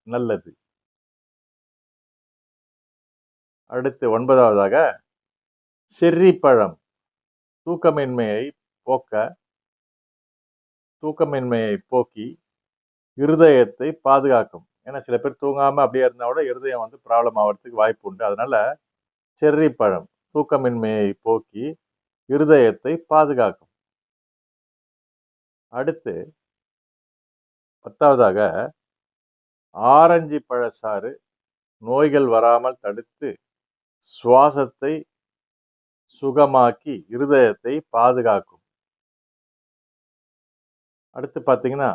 நல்லது. அடுத்து 9வதாக செர்ரி பழம் தூக்கமின்மையை போக்க தூக்கமின்மையை போக்கி இருதயத்தை பாதுகாக்கும். ஏன்னா சில பேர் தூங்காம அப்படியே இருந்தா கூட இருதயம் வந்து ப்ராப்ளம் ஆவறதுக்கு வாய்ப்பு உண்டு. அதனால செர்ரி பழம் தூக்கமின்மையை போக்கி இருதயத்தை பாதுகாக்கும். அடுத்து 10வதாக ஆரஞ்சு பழச்சாறு நோய்கள் வராமல் தடுத்து சுவாசத்தை சுகமாக்கி இருதயத்தை பாதுகாக்கும். அடுத்து பார்த்தீங்கன்னா,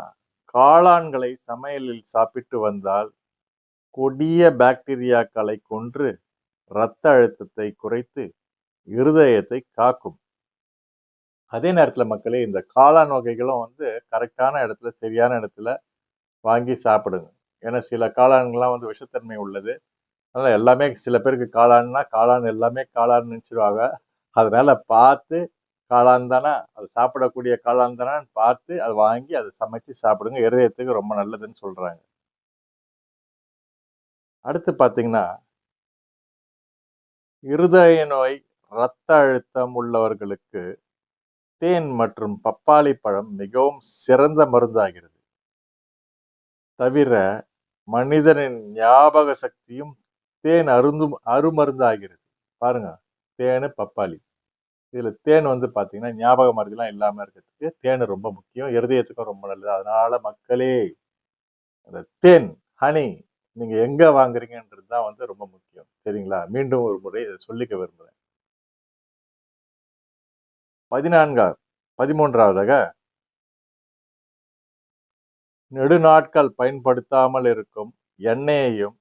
காளான்களை சமையலில் சாப்பிட்டு வந்தால் கொடிய பாக்டீரியாக்களை கொன்று இரத்த அழுத்தத்தை குறைத்து இருதயத்தை காக்கும். அதே நேரத்துல மக்களே இந்த காளான் வகைகளும் வந்து கரெக்டான இடத்துல சரியான இடத்துல வாங்கி சாப்பிடுங்க. ஏன்னா சில காளான்கள்லாம் வந்து விஷத்தன்மை உள்ளது. அதனால எல்லாமே சில பேருக்கு காளான்னா காளான் எல்லாமே காளான் நினைச்சிருவாங்க. அதனால பார்த்து காளான் தானா அது சாப்பிடக்கூடிய காளான் தானான்னு பார்த்து அதை வாங்கி அதை சமைச்சு சாப்பிடுங்க. இருதயத்துக்கு ரொம்ப நல்லதுன்னு சொல்றாங்க. அடுத்து பார்த்தீங்கன்னா, இருதய நோய், இரத்த அழுத்தம் உள்ளவர்களுக்கு தேன் மற்றும் பப்பாளி பழம் மிகவும் சிறந்த மருந்தாகிறது. தவிர மனிதனின் ஞாபக சக்தியும் தேன் அருமருந்தாகிறது. பாருங்க, தேனு, பப்பாளி. இதுல தேன் வந்து பாத்தீங்கன்னா ஞாபக மறதிலாம் இல்லாம இருக்கிறதுக்கு தேன் ரொம்ப முக்கியம். இருதயத்துக்கும் ரொம்ப நல்லது. அதனால மக்களே அந்த தேன், ஹனி நீங்க எங்க வாங்குறீங்கன்றது தான் வந்து ரொம்ப முக்கியம். சரிங்களா? மீண்டும் ஒரு முறை இதை சொல்லிக்க விரும்புறேன். 13வதாக நெடுநாட்கள் பயன்படுத்தாமல் இருக்கும் எண்ணெயையும்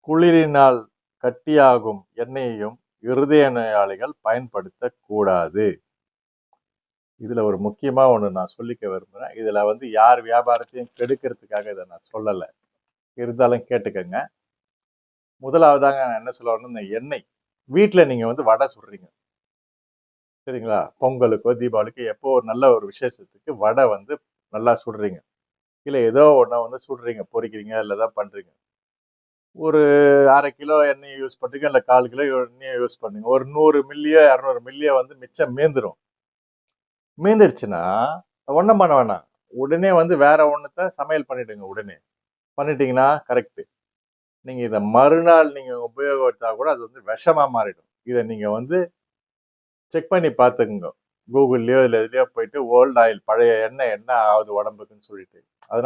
குளிரினால் கட்டியாகும் எண்ணெயையும் இருதய நோயாளிகள் பயன்படுத்தக் கூடாது. இதுல ஒரு முக்கியமா ஒண்ணு நான் சொல்லிக்க விரும்புறேன். இதுல வந்து யார் வியாபாரத்தையும் கெடுக்கிறதுக்காக இதை நான் சொல்லல. இருந்தாலும் கேட்டுக்கங்க. முதலாவதாக நான் என்ன சொல்ல வரேன்னா, இந்த எண்ணெய் வீட்டுல நீங்க வந்து வடை சுடுறீங்க. சரிங்களா? பொங்கலுக்கோ, தீபாவளிக்கோ எப்போ ஒரு நல்ல ஒரு விசேஷத்துக்கு வடை வந்து நல்லா சுடுறீங்க. இல்ல ஏதோ ஒண்ண வந்து சுடுறீங்க, பொரிக்கிறீங்க, இல்ல ஏதாவது பண்றீங்க. ஒரு 1/2 கிலோ எண்ணெய் யூஸ் பண்றீங்க, இல்ல 1/4 கிலோ எண்ணெயை யூஸ் பண்ணீங்க. ஒரு 100 மில்லியோ, 200 மில்லியோ வந்து மிச்சம் மீந்துரும். மீந்துடுச்சுன்னா ஒண்ணும் பண்ண வேணாம். உடனே வந்து வேற ஒண்ணுத்த சமையல் பண்ணிடுங்க உடனே. பண்ணிட்டீங்கன்னா கரெக்ட். நீங்க இத மறுநாள் நீங்க உபயோகித்தா கூட அது வந்து விஷமா மாறிடும். இத நீங்க வந்து செக் பண்ணி பார்த்துக்குங்க. கூகுள்லயோ இல்ல எதுலயோ போயிட்டு ஓல்ட் ஆயில் பழைய எண்ணெய் என்ன ஆகுது உடம்புக்குன்னு சொல்லிட்டு. அதனால